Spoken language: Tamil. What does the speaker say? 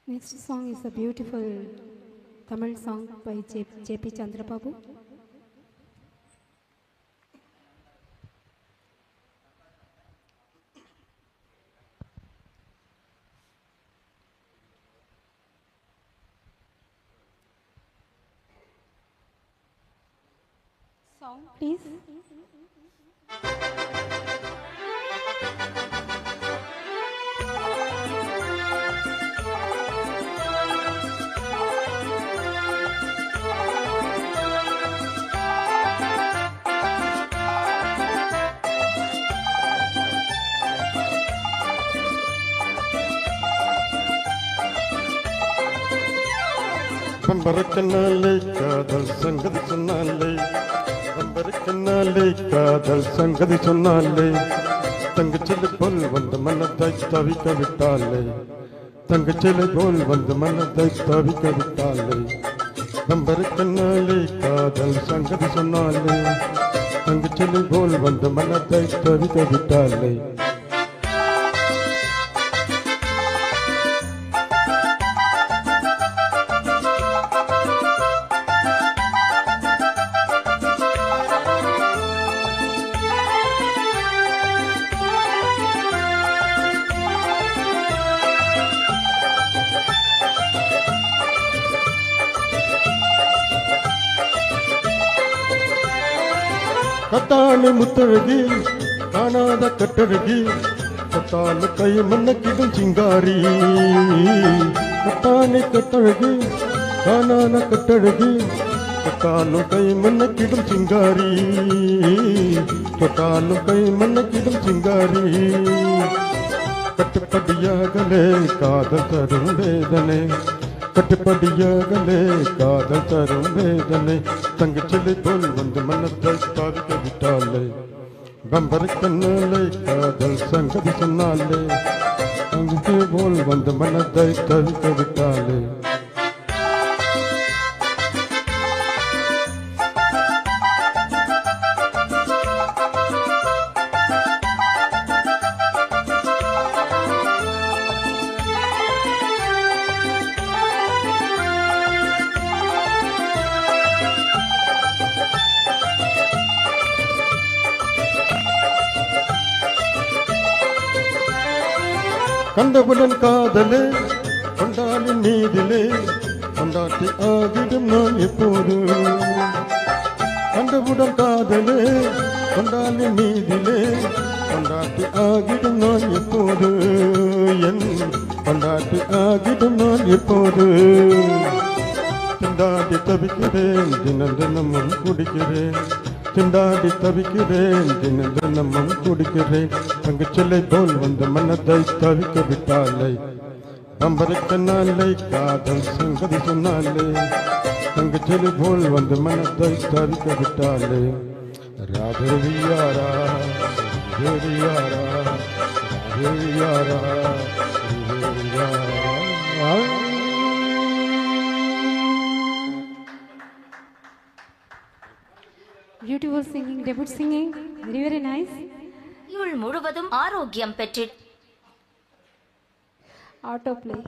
Next song is a beautiful Tamil song by J.P. Chandrababu. Song, please. பம்பரக்கனாலே காதல் சங்கதி சொன்னாலே பம்பரக்கனாலே காதல் சங்கதி சொன்னாலே தங்கச்சிலை போல் வந்து மனத்தை தவிக்க விட்டாலே தங்கச்சிலை போல் வந்து மனத்தை தவிக்க விட்டாலே பம்பரக்கனாலே காதல் சங்கதி சொன்னாலே தங்கச்சிலை போல் வந்து மனத்தை தவிக்க விட்டாலே கத்தானு முத்தழகி காணாத கட்டழகி கத்தானு கை மன்னக்கிடும் சிங்காரி கத்தானு கட்டழகி காணாத கட்டழகி கத்தானு கை மன்னக்கிடும் சிங்காரி கத்தானு கை மன்னக்கிடும் சிங்காரி கட்டுப்படியாகலே காதல் தரும் வேதனை கட்டுப்படியாகலே காதல் தரும் வேதனை தங்கச்சிலை போல் வந்து மனத்தை தாவிக்க விட்டாலே பம்பரக்கண்ணாலே காதல் சங்கதி சொன்னாலே தங்கச்சிலை போல் வந்து மனத்தை தவிக்க விட்டாலே கண்டவுடன் காதலே கொண்டாலின் மீதிலே கொண்டாட்டி ஆகிடும் நான் எப்போது கண்டவுடன் காதலே கொண்டாலின் மீதிலே கொண்டாட்டி ஆகிடும் நான் எப்போது என் கொண்டாட்டி ஆகிடும் நான் எப்போது திண்டாடி தவிக்கிறேன் தினம் தினமும் குடிக்கிறேன் திண்டாடி தவிக்கிறேன் தினம் தினமும் குடிக்கிறேன் தங்கச்சிலை போல் வந்து மனதை தவிக்க விட்டாலே பம்பரக்கனாலே காதல் சங்கதி சொன்னாலே தங்கச்சிலை போல் வந்து மனதை தவிக்க விட்டாலே ராதேவியாரா ராதேவியாரா ராதேவியாரா ராதேவியாரா. Beautiful singing, debut singing, very very nice. முழுவதும் ஆரோக்கியம் பெற்று Autoplay.